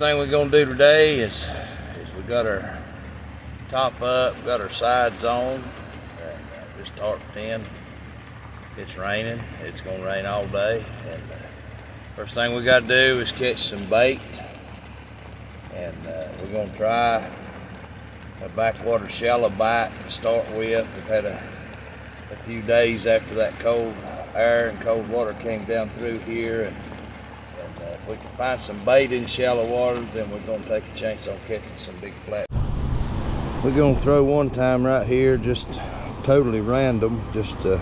Thing we're gonna do today is we got our top up, got our sides on, and just tarped in. It's raining. It's gonna rain all day, and first thing we got to do is catch some bait, and we're gonna try a backwater shallow bite to start with. We've had a few days after that cold air and cold water came down through here, and if we can find some bait in shallow water, then we're going to take a chance on catching some big flat. We're going to throw one time right here, just totally random, just to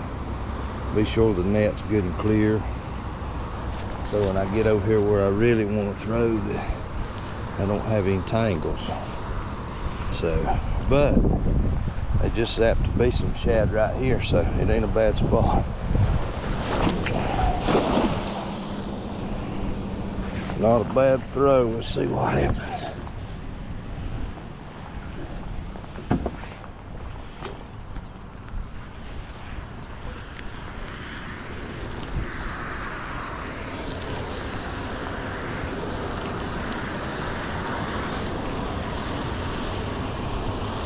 be sure the net's good and clear. So when I get over here where I really want to throw, I don't have any tangles. So, but they just happen to be some shad right here, so it ain't a bad spot. Not a bad throw. Let's see what happens.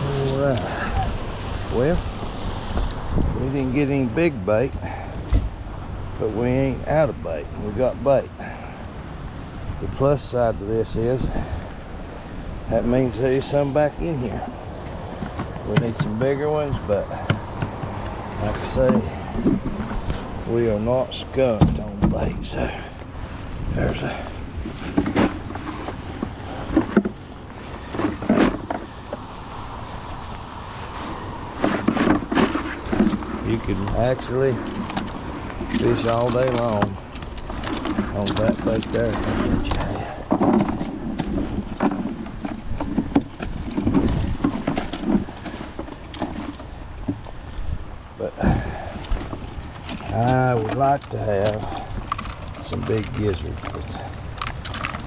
All right. Well, we didn't get any big bait, but we ain't out of bait. We got bait. The plus side to this is that means there's some back in here. We need some bigger ones, but like I say, we are not skunked on bait. So there's a you can actually fish all day long on that bait there. That's what you have. But I would like to have some big gizzards, but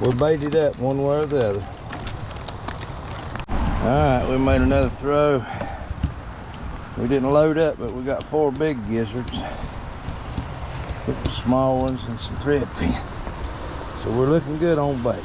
we're baited up one way or the other. Alright, we made another throw. We didn't load up, but we got 4 big gizzards, a couple small ones, and some thread fin. So we're looking good on bait.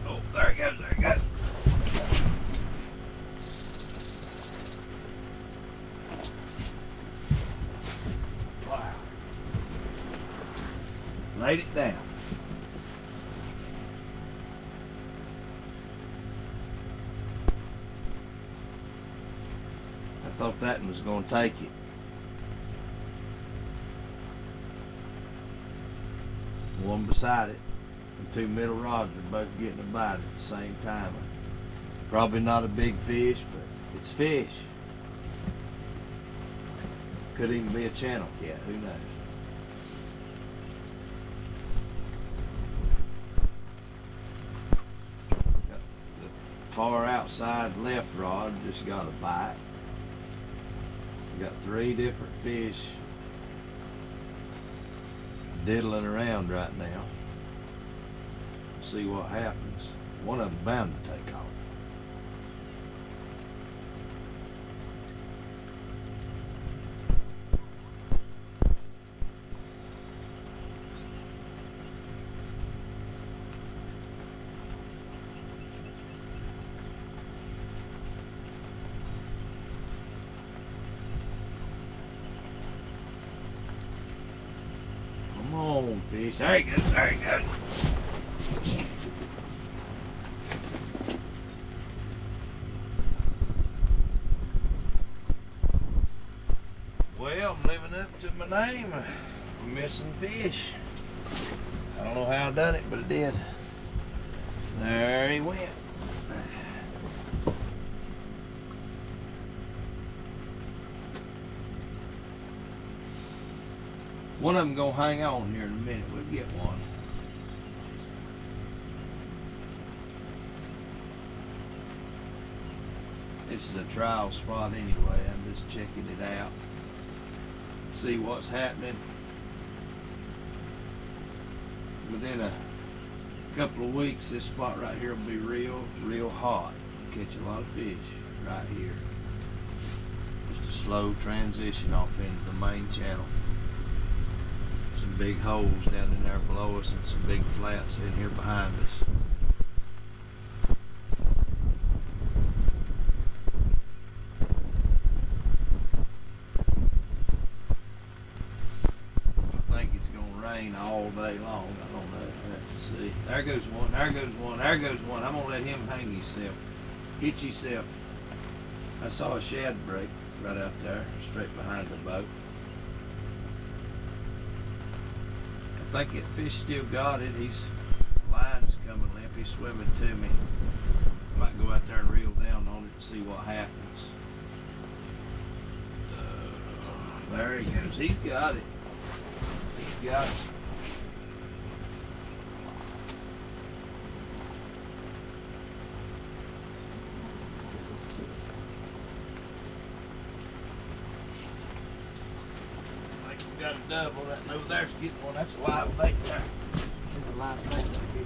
Oh, there he goes, there he goes. Wow. Laid it down. I thought that one was going to take it. One beside it. The 2 middle rods are both getting a bite at the same time. Probably not a big fish, but it's fish. Could even be a channel cat, who knows? Got the far outside left rod just got a bite. We got 3 different fish diddling around right now. See what happens. One of them bound to take off. Come on, fish. There he goes, there he goes. Well, I'm living up to my name. I'm missing fish. I don't know how I done it, but I did. There he went. One of them gonna hang on here in a minute. We'll get one. This is a trial spot anyway. I'm just checking it out. See what's happening. Within a couple of weeks, this spot right here will be real hot. Catch a lot of fish right here. Just a slow transition off into the main channel. Some big holes down in there below us and some big flats in here behind us. I think it's going to rain all day long. I don't know. I have to see. There goes one. There goes one. There goes one. I'm going to let him hang himself. Hit himself. I saw a shad break right out there, straight behind the boat. I think that fish still got it. His line's coming limp. He's swimming to me. I might go out there and reel down on it and see what happens. There he goes. He's got it. He's got it. Got a double. That over there's getting one. That's a live bait there. There's a live bait right here.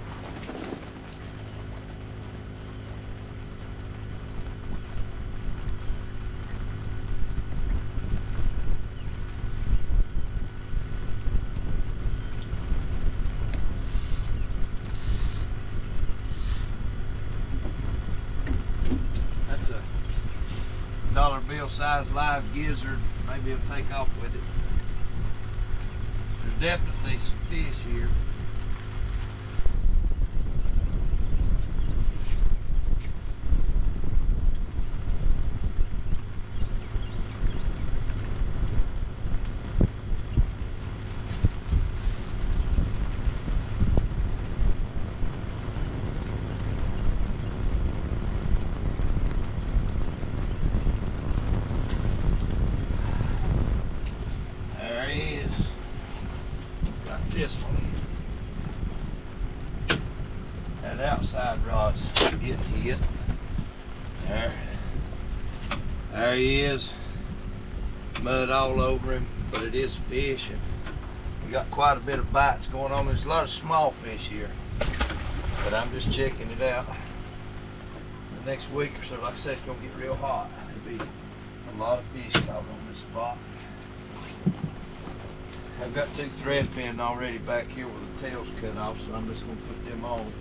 That's a dollar bill size live gizzard. Maybe it'll take off with it. There's definitely some fish here. There he is. Got this one. That outside rod's getting hit. There he is. Mud all over him, but it is fish, and we got quite a bit of bites going on. There's a lot of small fish here, but I'm just checking it out. The next week or so, like I said, it's gonna get real hot. There'll be a lot of fish caught on this spot. I've got two thread fin already back here with the tails cut off, so I'm just going to put them on.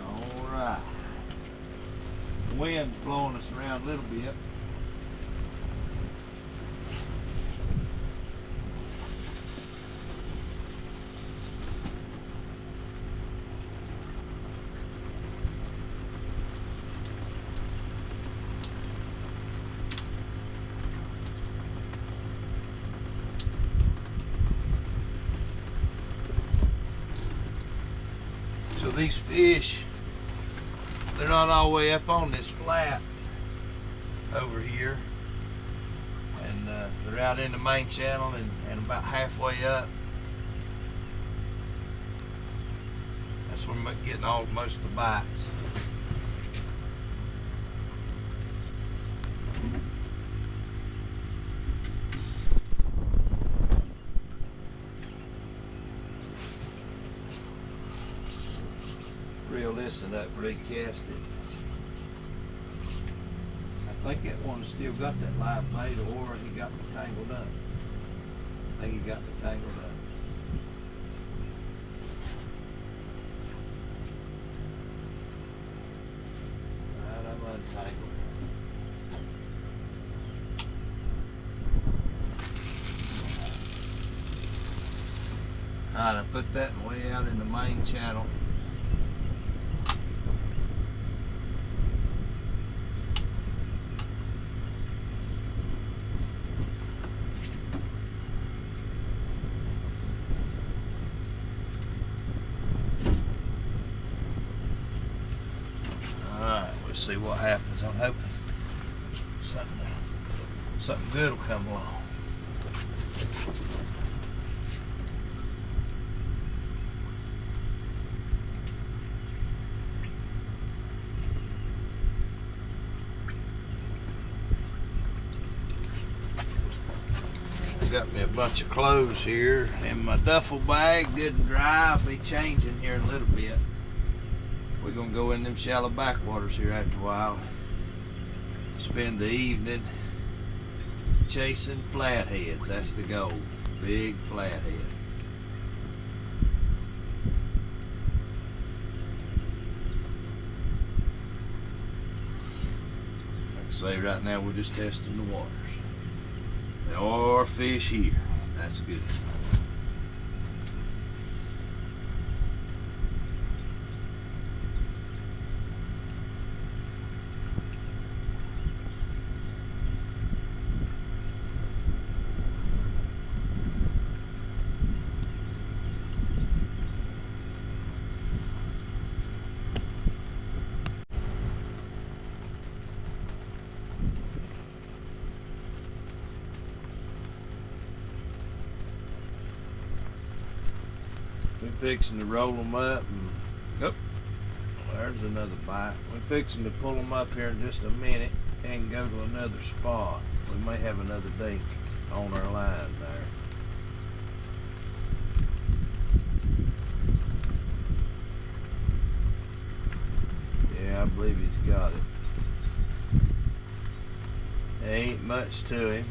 All right. The wind's blowing us around a little bit. So these fish, they're not all the way up on this flat over here, and they're out in the main channel and about halfway up. That's where we're getting most of the bites. Reel this and up, recast it. I think that one's still got that live bait, or he got me tangled up. I think he got me tangled up. Alright, I'm untangled. Alright, I put that way out in the main channel. see what happens. I'm hoping something good will come along. Got me a bunch of clothes here in my duffel bag, good and dry. I'll be changing here in a little bit. We're gonna go in them shallow backwaters here after a while. Spend the evening chasing flatheads. That's the goal. Big flathead. Like I say, right now we're just testing the waters. There are fish here. That's good. We're fixing to roll them up and, oh, there's another bite. We're fixing to pull them up here in just a minute and go to another spot. We may have another dink on our line there. Yeah, I believe he's got it. There ain't much to him.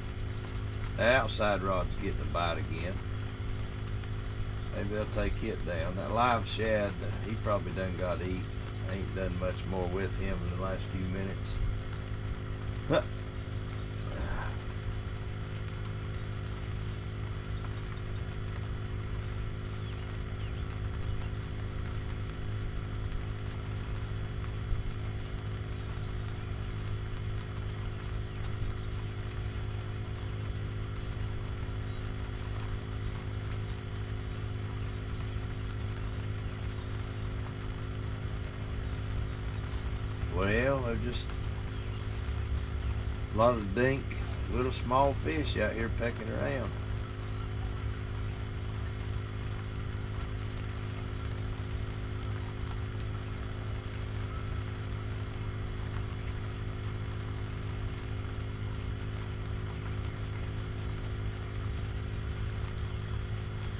The outside rod's getting a bite again. Maybe they'll take it down. That live shad, he probably done got to eat. I ain't done much more with him in the last few minutes. Huh. Well, they're just a lot of dink, little small fish out here pecking around.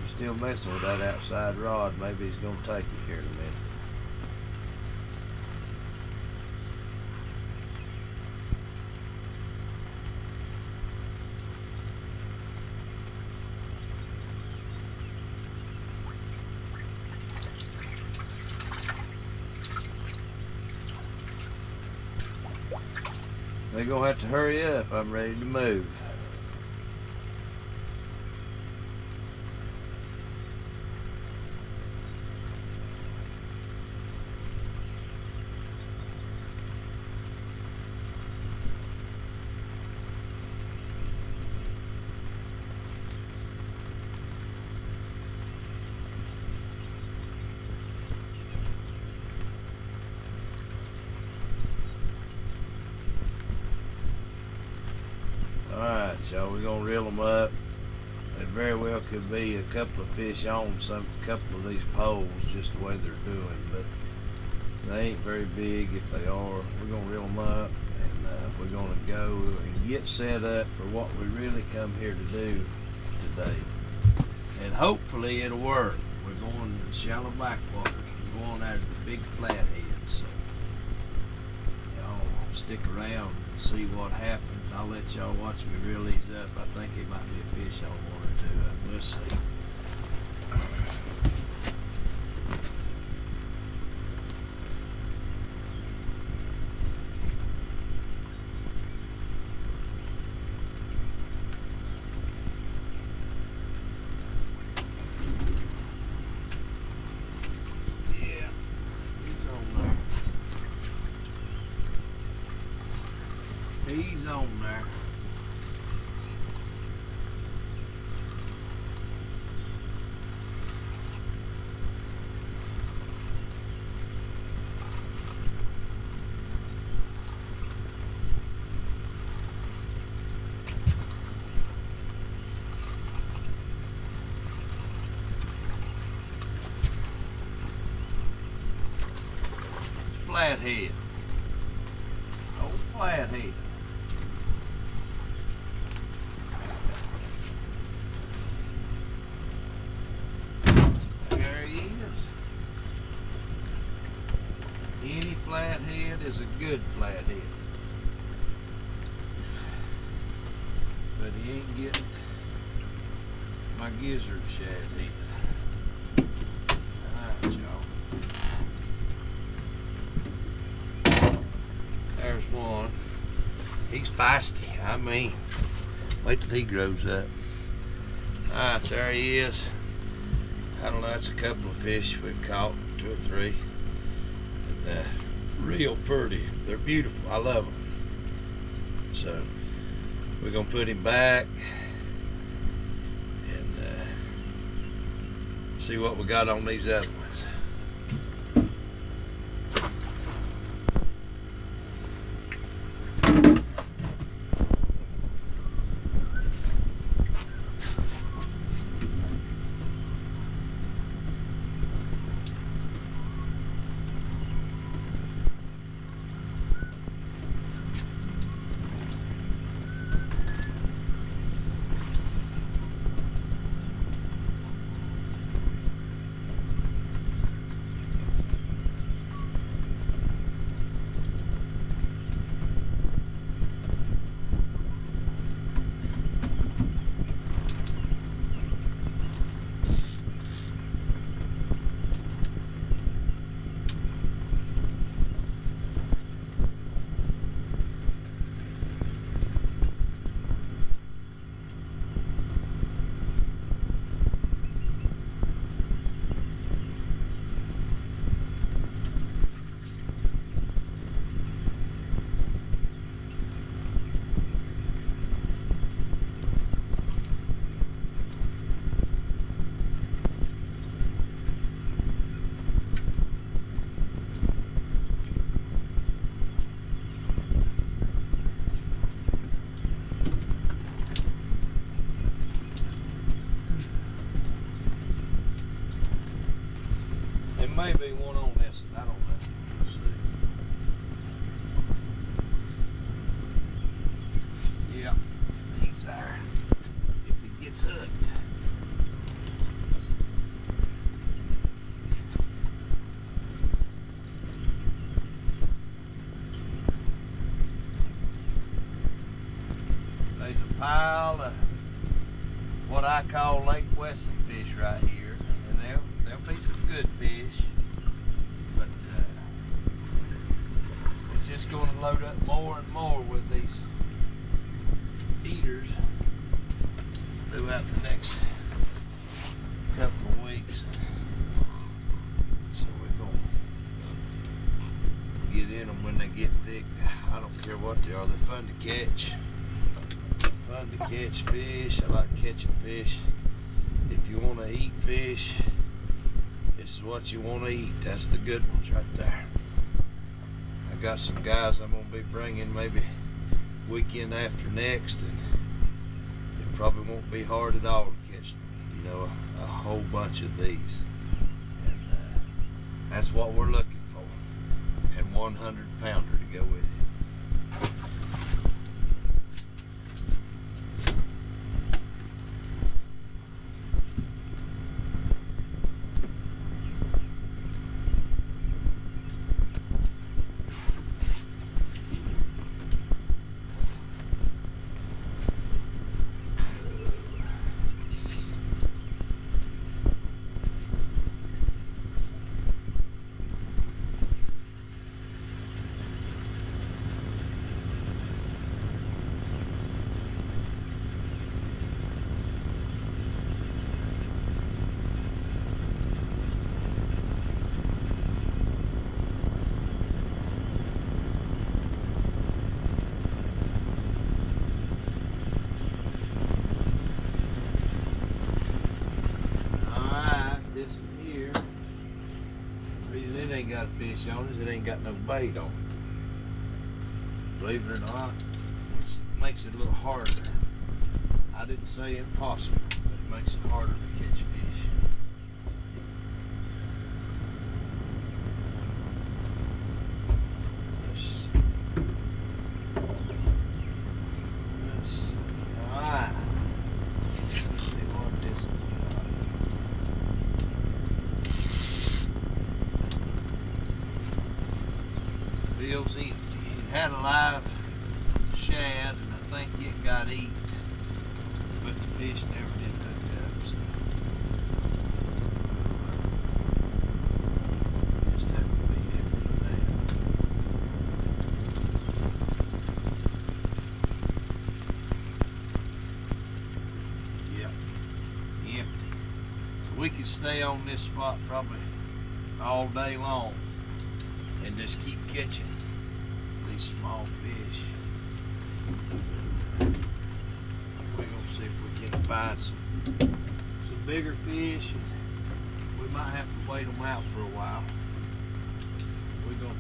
You're still messing with that outside rod. Maybe he's going to take it here in a minute. They're going to have to hurry up. I'm ready to move. Alright, y'all, we're going to reel them up. There very well could be a couple of fish on couple of these poles, just the way they're doing, but they ain't very big. If they are, we're going to reel them up, and we're going to go and get set up for what we really come here to do today. And hopefully it'll work. We're going to the shallow backwaters. We're going out to the big flatheads. So y'all stick around and see what happens. I'll let y'all watch me reel these up. I think it might be a fish on one or two. We'll see. Yeah, he's on there. He's on there. flathead. Old flathead. There he is. Any flathead is a good flathead. But he ain't getting my gizzard shad either. Alright, y'all. There's one. He's feisty. I mean, wait till he grows up. Alright, there he is. I don't know, that's a couple of fish we've caught, 2 or 3. And real pretty. They're beautiful. I love them. So we're gonna put him back and see what we got on these other ones. May be one on this, I don't know. Let's see. Yeah, he's there. If he gets hooked. There's a pile of what I call Lake Wesson fish right here, and they'll be some good fish. But it's just going to load up more and more with these eaters throughout the next couple of weeks. So we're going to get in them when they get thick. I don't care what they are. They're fun to catch. Fun to catch fish. I like catching fish. If you want to eat fish, this is what you want to eat. That's the good ones right there. I got some guys I'm going to be bringing maybe weekend after next, and it probably won't be hard at all to catch, you know, a whole bunch of these. And that's what we're looking for. And 100-pounder to go with it. It ain't got a fish on it, it ain't got no bait on it. Believe it or not, it makes it a little harder. I didn't say impossible, but it makes it harder to catch fish. Feels empty. It had a live shad, and I think it got eat, but the fish never did hook up. So. Just have to be happy with that. Yep, empty. So we could stay on this spot probably all day long and just keep catching these small fish. We're gonna see if we can find some bigger fish. We might have to wait them out for a while. We're gonna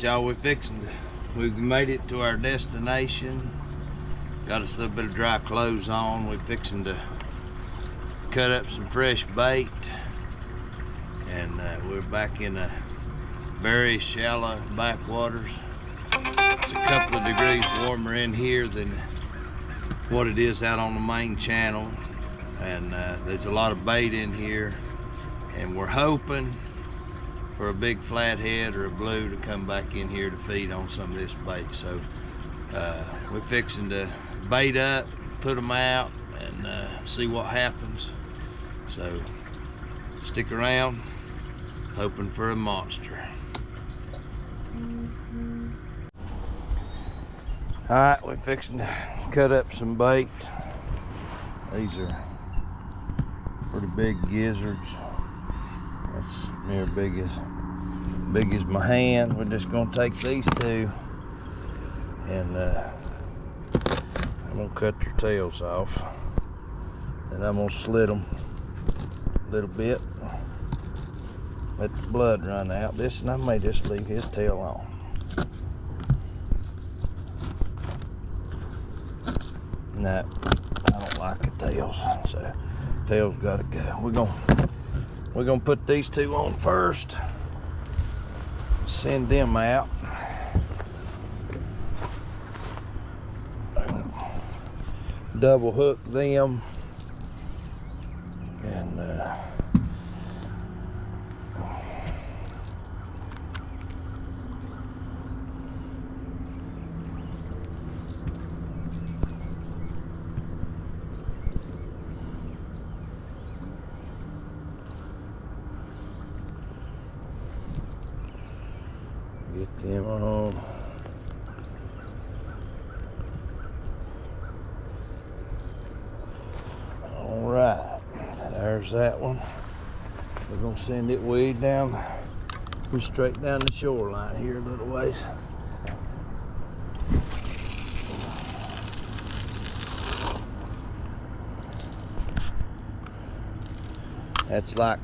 y'all, we've made it to our destination. Got us a little bit of dry clothes on. We're fixing to cut up some fresh bait, and we're back in a very shallow backwaters. It's a couple of degrees warmer in here than what it is out on the main channel, and there's a lot of bait in here, and we're hoping for a big flathead or a blue to come back in here to feed on some of this bait. So we're fixing to bait up, put them out, and see what happens. So stick around, hoping for a monster. All right, we're fixing to cut up some bait. These are pretty big gizzards. That's near big as my hand. We're just gonna take these two, and I'm gonna cut their tails off, and I'm gonna slit them a little bit, let the blood run out. This, and I may just leave his tail on. No, I don't like the tails, so tails gotta go. We're gonna put these two on first, send them out. Double hook them, and get them on. All right, there's that one. We're gonna send it way down. We're straight down the shoreline here a little ways. That's like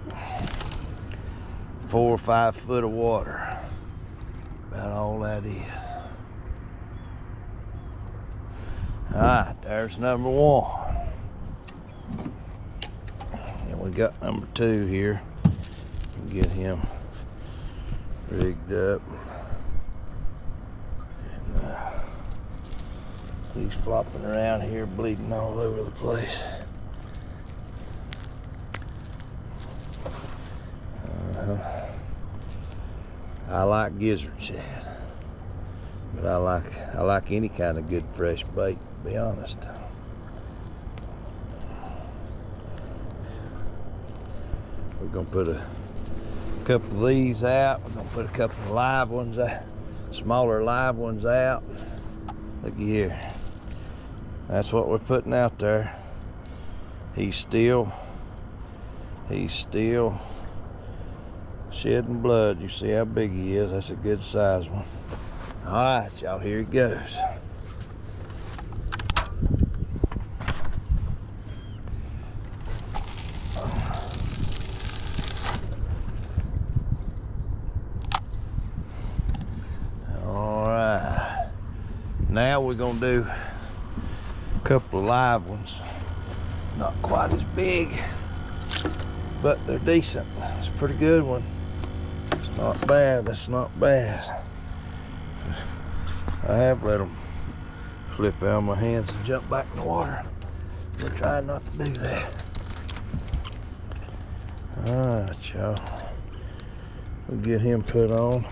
4 or 5 foot of water. About all that is. All right, there's number 1. And we got number 2 here. Get him rigged up. And he's flopping around here, bleeding all over the place. I like gizzard shad, but I like any kind of good fresh bait, to be honest. We're gonna put a couple of these out. We're gonna put a couple of live ones out, smaller live ones out. Look here. That's what we're putting out there. He's still shedding blood. You see how big he is. That's a good size one. All right, y'all, here he goes. Now we're gonna do a couple of live ones. Not quite as big, but they're decent. It's a pretty good one. It's not bad, it's not bad. I have let them flip out of my hands and jump back in the water. We're trying not to do that. Alright, y'all. We'll get him put on.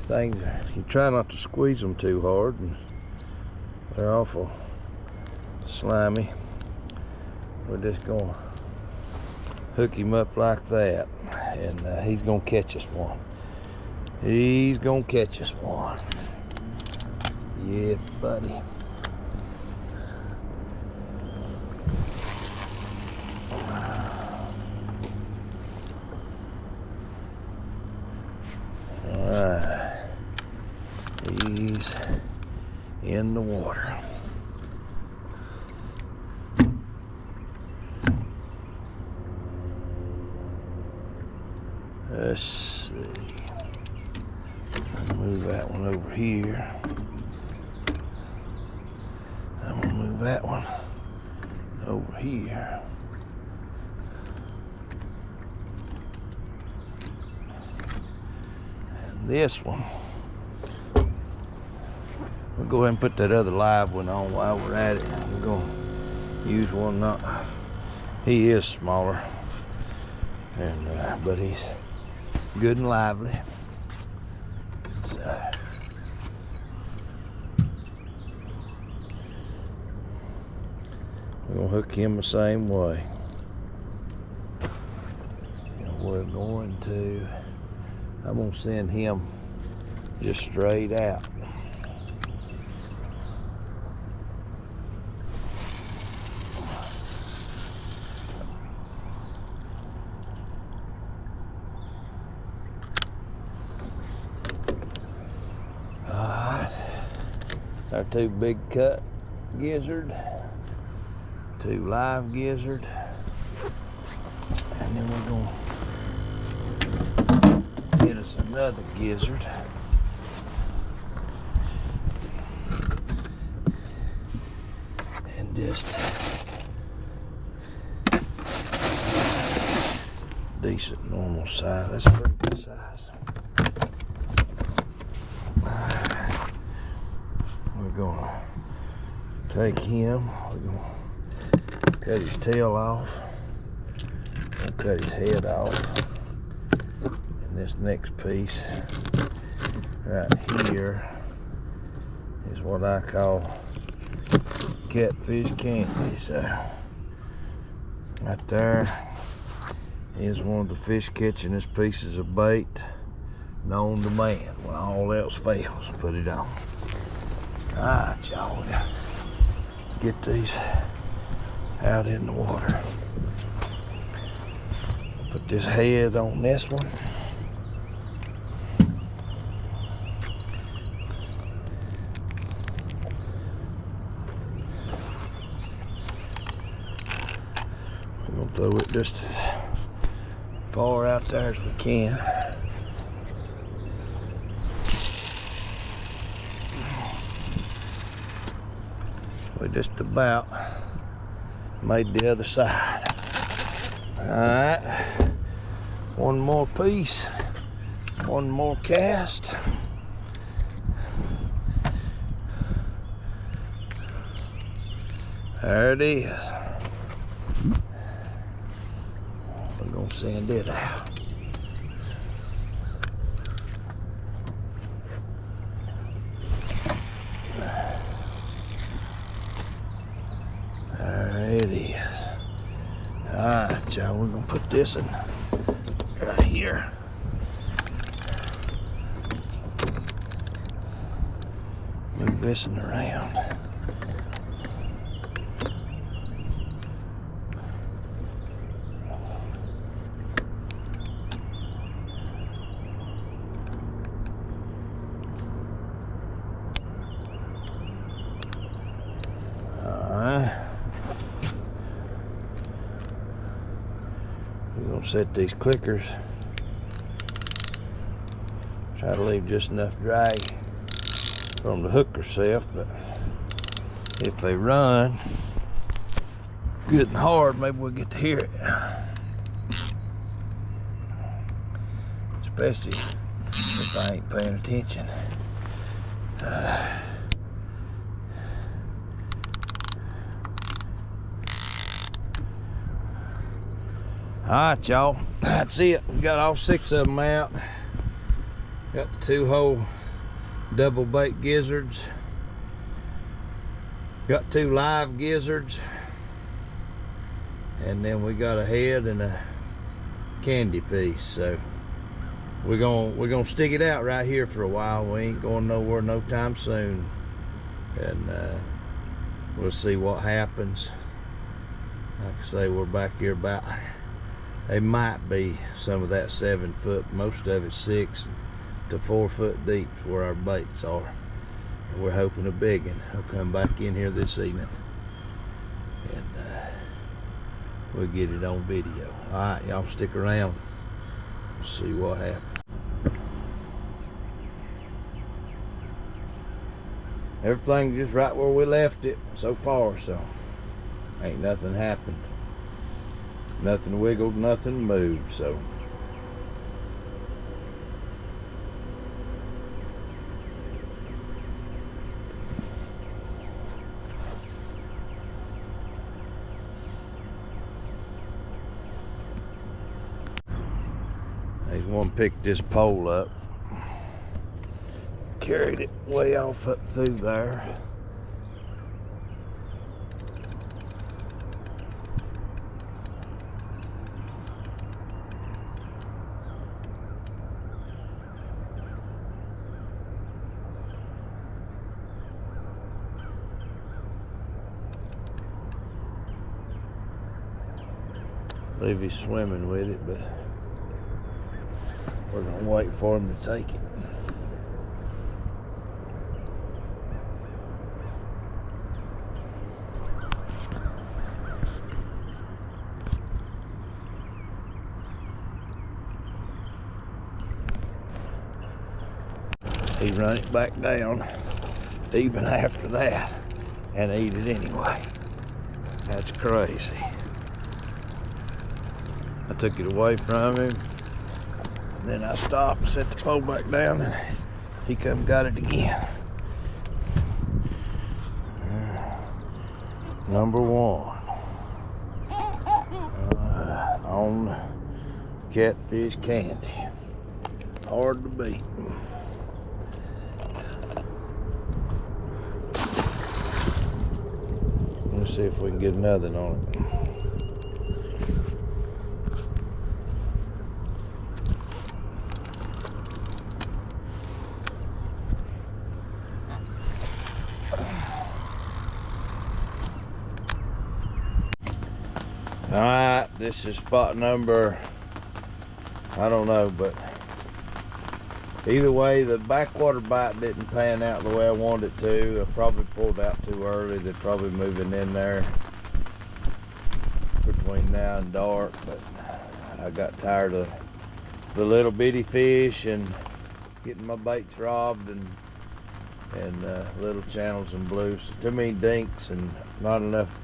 Things, you try not to squeeze them too hard, and they're awful slimy. We're just gonna hook him up like that, and he's gonna catch us one. He's gonna catch us one. Yeah, buddy. Alright. He's in the water. Let's see. Move that one over here. I'm gonna move that one over here. And this one, we'll go ahead and put that other live one on while we're at it. We're gonna use one he is smaller, and but he's good and lively. So we're gonna hook him the same way. And we're going to, I'm gonna send him just straight out. Our two big cut gizzard, two live gizzard, and then we're gonna get us another gizzard. And just decent normal size. That's a pretty good size. We're gonna take him, we're gonna cut his tail off, we'll cut his head off, and this next piece right here is what I call catfish candy. So right there is one of the fish catchingest pieces of bait known to man. When all else fails, put it on. Alright, y'all, we gotta get these out in the water. Put this head on this one. We're gonna throw it just as far out there as we can. We just about made the other side. All right, one more piece, one more cast. There it is. We're gonna send it out. There it is. All right, y'all, we're gonna put this in right here. Move this one around. We're gonna set these clickers. Try to leave just enough drag from the hook herself, but if they run good and hard, maybe we'll get to hear it. Especially if I ain't paying attention. Alright, y'all, that's it. We got all 6 of them out. Got the 2-hole double bait gizzards. Got 2 live gizzards. And then we got a head and a candy piece. So we're gonna stick it out right here for a while. We ain't going nowhere no time soon. And we'll see what happens. Like I say, we're back here about, they might be some of that 7 foot, most of it's 6 to 4 foot deep where our baits are. And we're hoping a big one will come back in here this evening. And we'll get it on video. All right, y'all stick around. We'll see what happens. Everything just right where we left it so far, so ain't nothing happened. Nothing wiggled, nothing moved, so. There's one picked this pole up. Carried it way off up through there. I believe he's swimming with it, but we're gonna wait for him to take it. He run it back down even after that and eat it anyway. That's crazy. I took it away from him, and then I stopped and set the pole back down, and he come and got it again. Number 1 on catfish candy. Hard to beat. Let's see if we can get another one on it. All right, this is spot number, I don't know, but either way, the backwater bite didn't pan out the way I wanted it to. I probably pulled out too early. They're probably moving in there between now and dark, but I got tired of the little bitty fish and getting my baits robbed and little channels and blues. Too many dinks and not enough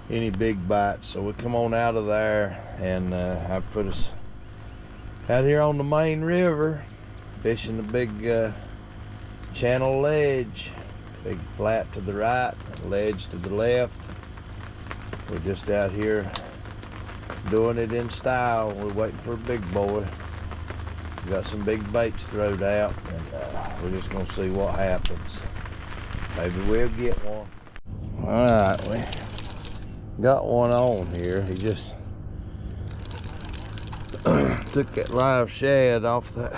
any big bites. So we come on out of there, and I put us out here on the main river fishing the big channel ledge. Big flat to the right, ledge to the left. We're just out here doing it in style. We're waiting for a big boy. We got some big baits thrown out, and we're just gonna see what happens. Maybe we'll get one. All right, we got one on here. He just took that live shad off that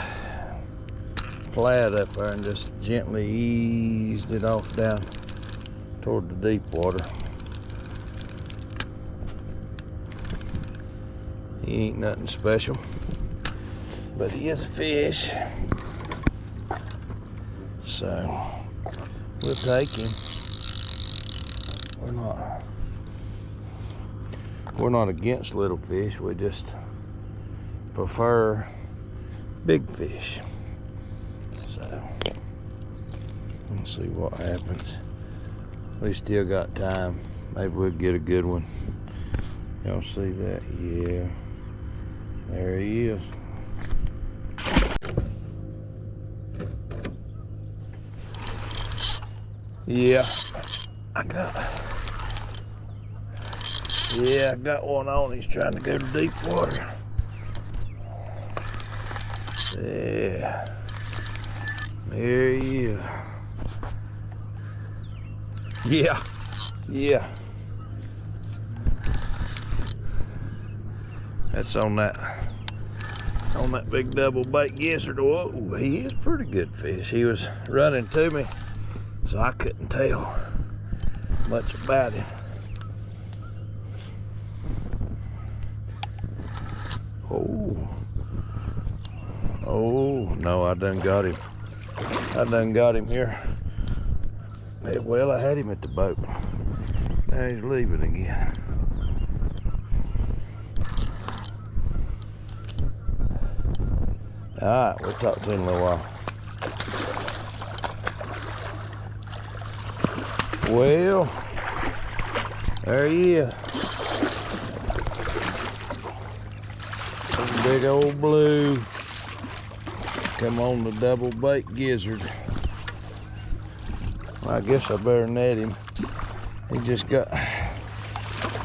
flat up there and just gently eased it off down toward the deep water. He ain't nothing special, but he is a fish, so we'll take him. We're not against little fish. We just prefer big fish. So Let's see what happens. We still got time. Maybe we'll get a good one. Y'all see that? Yeah. There he is. Yeah. I got one on. He's trying to go to deep water. Yeah. There he is. Yeah. Yeah. That's on that big double bait gizzard. Whoa, he is pretty good fish. He was running to me, so I couldn't tell much about him. Oh, no, I done got him. Here. Well, I had him at the boat. Now he's leaving again. All right, we'll talk to him in a little while. Well, there he is. Big old blue. Come on the double bait gizzard. Well, I guess I better net him. He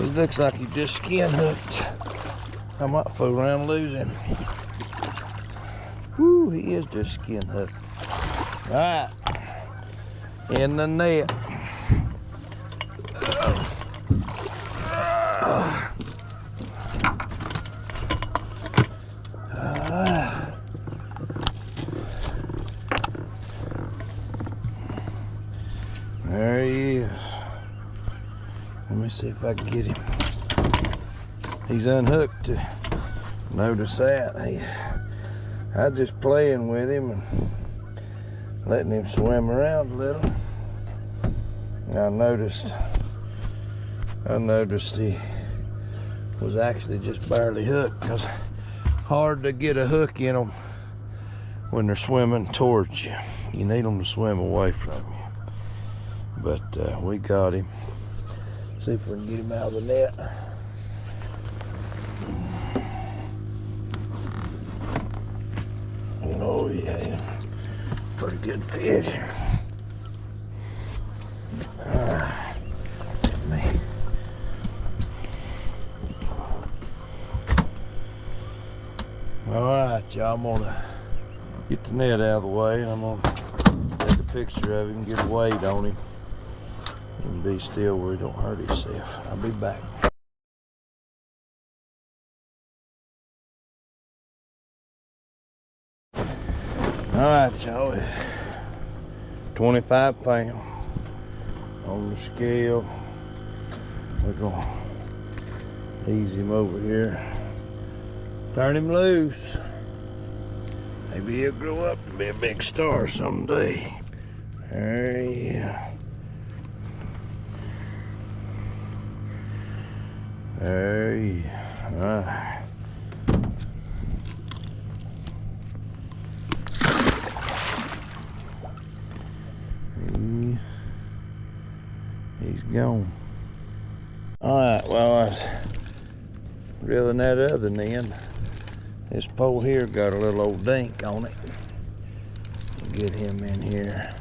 looks like he just skin hooked. I might fool around and lose him. Whoo, he is just skin hooked. All right, in the net. There he is. Let me see if I can get him. He's unhooked. Notice that. I'm just playing with him and letting him swim around a little. And I noticed he was actually just barely hooked, because hard to get a hook in them when they're swimming towards you. You need them to swim away from you. But we got him. See if we can get him out of the net. Oh yeah, pretty good fish. Me. All right, y'all, I'm gonna get the net out of the way, and I'm gonna take a picture of him, get a weight on him, and be still where he don't hurt himself. I'll be back. All right, y'all, 25 pounds on the scale. We're gonna ease him over here, turn him loose. Maybe he'll grow up to be a big star someday. There he is. There he is. All right. He's gone. All right, well, I was reeling that other end. This pole here got a little old dink on it. Get him in here.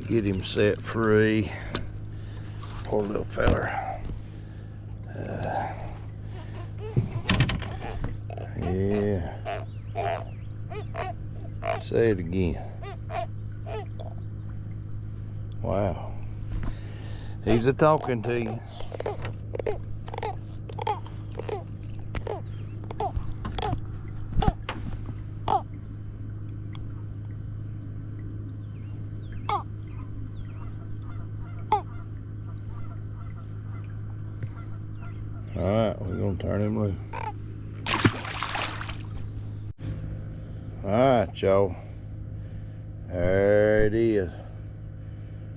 Get him set free. Poor little feller. Yeah. Say it again. Wow. He's a talking to you. All right, we're gonna turn him loose. All right, y'all. There it is.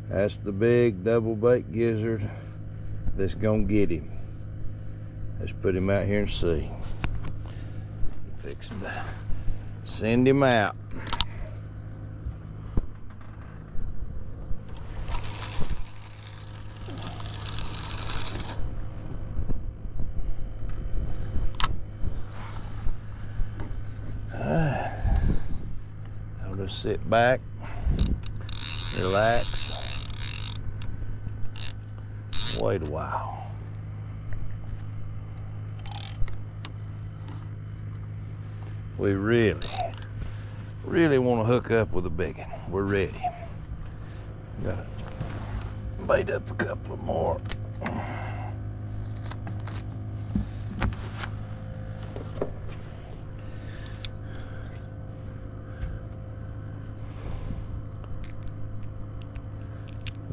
That's the big double bait gizzard that's gonna get him. Let's put him out here and see. Fixing to send him out. Just sit back, relax, wait a while. We really want to hook up with a big one. We're ready. Gotta bait up a couple of more.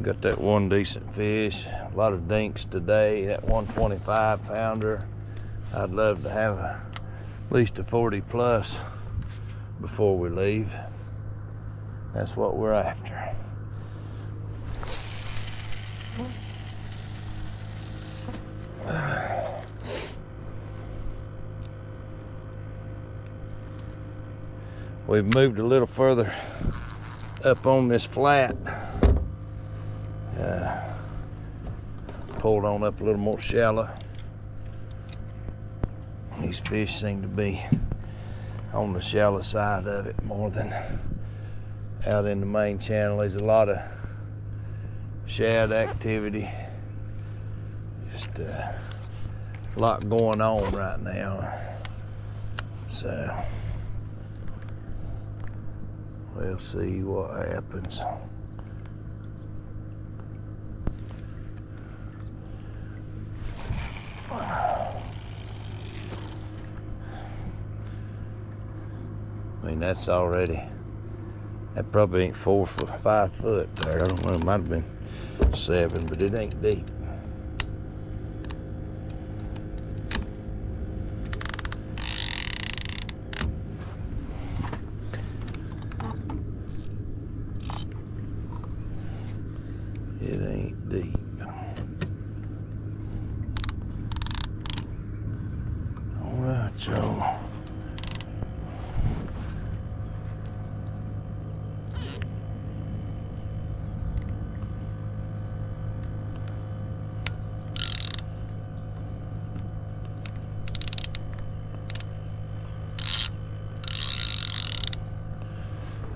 Got that one decent fish. A lot of dinks today. That 125 pounder. I'd love to have at least a 40 plus before we leave. That's what we're after. We've moved a little further up on this flat. Pulled on up a little more shallow. These fish seem to be on the shallow side of it more than out in the main channel. There's a lot of shad activity. Just a lot going on right now. So we'll see what happens. I mean, that's already, that probably ain't 4 foot, 5 foot there. I don't know, it might have been 7, but it ain't deep. It ain't deep. All right, y'all.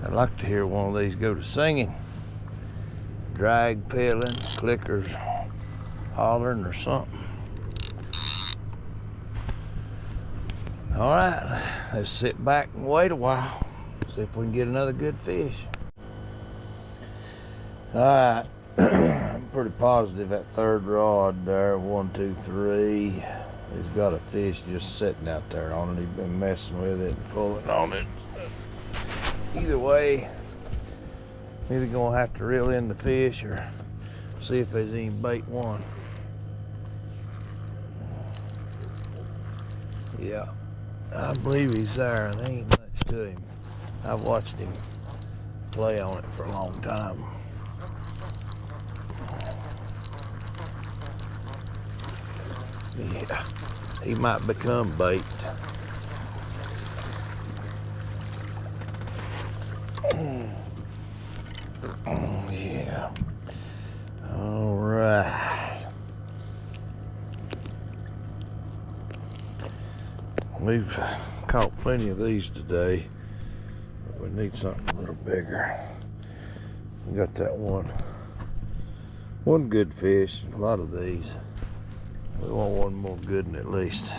I'd like to hear one of these go to singing. Drag pedaling, clickers hollering or something. All right, let's sit back and wait a while. See if we can get another good fish. All right, I'm pretty positive that third rod there, 1, 2, 3, he's got a fish just sitting out there on it. He's been messing with it and pulling on it. Either way, either gonna have to reel in the fish or see if there's any bait one. Yeah, I believe he's there. There ain't much to him. I've watched him play on it for a long time. Yeah, he might become bait. Oh, yeah. All right. We've caught plenty of these today, but we need something a little bigger. We got that one good fish, a lot of these. We want one more good one at least.